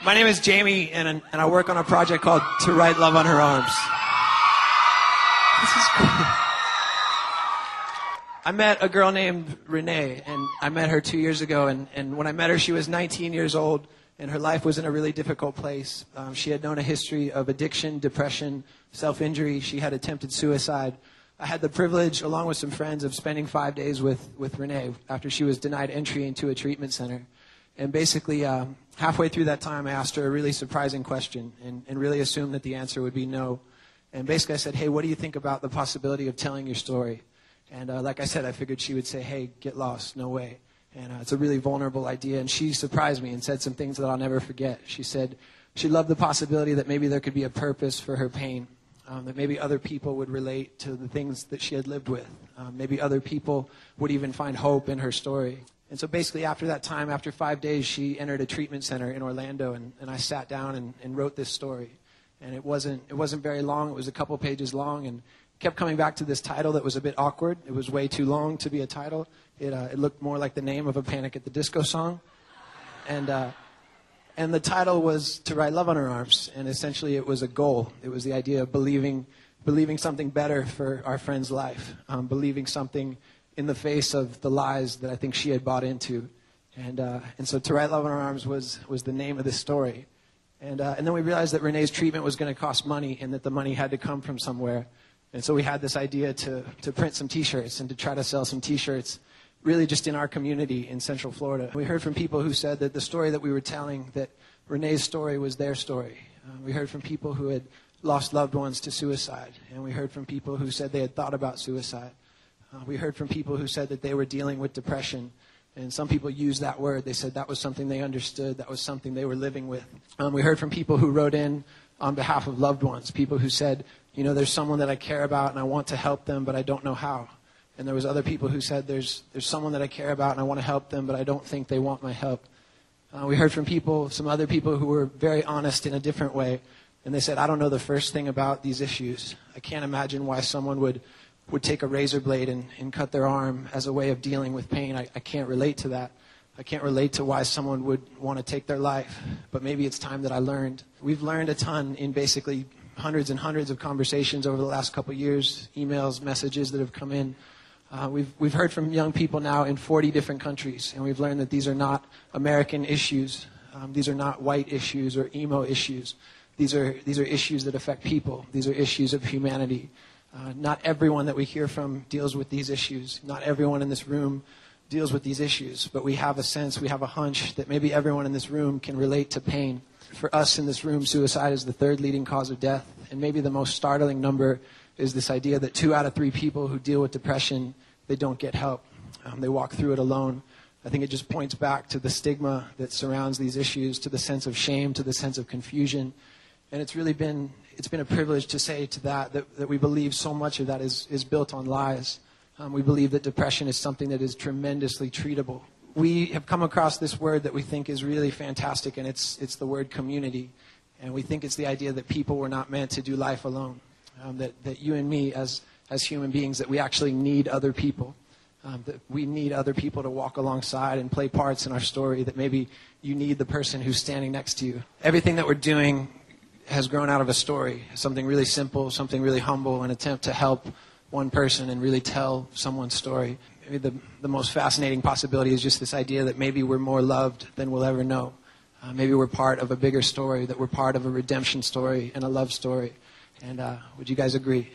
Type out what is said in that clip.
My name is Jamie, and I work on a project called To Write Love on Her Arms. This is cool. I met a girl named Renee, and I met her 2 years ago, and when I met her, she was 19 years old, and her life was in a really difficult place. She had known a history of addiction, depression, self-injury. She had attempted suicide. I had the privilege, along with some friends, of spending 5 days with Renee after she was denied entry into a treatment center. And basically, halfway through that time, I asked her a really surprising question and really assumed that the answer would be no. And basically, I said, hey, what do you think about the possibility of telling your story? And like I said, I figured she would say, hey, get lost, no way. And it's a really vulnerable idea. And she surprised me and said some things that I'll never forget. She said she loved the possibility that maybe there could be a purpose for her pain, that maybe other people would relate to the things that she had lived with. Maybe other people would even find hope in her story. And so basically after that time, after 5 days, she entered a treatment center in Orlando, and I sat down and wrote this story. And it wasn't very long. It was a couple pages long, and kept coming back to this title that was a bit awkward. It was way too long to be a title. It looked more like the name of a Panic at the Disco song. And the title was To Write Love on Her Arms, and essentially it was a goal. It was the idea of believing something better for our friend's life, believing something in the face of the lies that I think she had bought into. And so To Write Love on Her Arms was the name of this story. And then we realized that Renee's treatment was going to cost money, and that the money had to come from somewhere. And so we had this idea to print some T-shirts and to try to sell some T-shirts, really just in our community in Central Florida. We heard from people who said that the story that we were telling, that Renee's story was their story. We heard from people who had lost loved ones to suicide. And we heard from people who said they had thought about suicide. We heard from people who said that they were dealing with depression. And some people used that word. They said that was something they understood. That was something they were living with. We heard from people who wrote in on behalf of loved ones. People who said, you know, there's someone that I care about and I want to help them, but I don't know how. And there was other people who said, there's someone that I care about and I want to help them, but I don't think they want my help. We heard from some other people who were very honest in a different way. And they said, I don't know the first thing about these issues. I can't imagine why someone would take a razor blade and cut their arm as a way of dealing with pain. I can't relate to that. I can't relate to why someone would want to take their life. But maybe it's time that I learned. We've learned a ton in basically hundreds and hundreds of conversations over the last couple of years, emails, messages that have come in. We've heard from young people now in 40 different countries, and we've learned that these are not American issues. These are not white issues or emo issues. These are issues that affect people. These are issues of humanity. Not everyone that we hear from deals with these issues. Not everyone in this room deals with these issues. But we have a sense, we have a hunch that maybe everyone in this room can relate to pain. For us in this room, suicide is the third leading cause of death. And maybe the most startling number is this idea that 2 out of 3 people who deal with depression, they don't get help. They walk through it alone. I think it just points back to the stigma that surrounds these issues, to the sense of shame, to the sense of confusion. And it's been a privilege to say to that we believe so much of that is built on lies. We believe that depression is something that is tremendously treatable. We have come across this word that we think is really fantastic, and it's the word community. And we think it's the idea that people were not meant to do life alone. That you and me as human beings, that we actually need other people. That we need other people to walk alongside and play parts in our story. That maybe you need the person who's standing next to you. Everything that we're doing has grown out of a story, something really simple, something really humble, an attempt to help one person and really tell someone's story. Maybe the most fascinating possibility is just this idea that maybe we're more loved than we'll ever know. Maybe we're part of a bigger story, that we're part of a redemption story and a love story. And would you guys agree?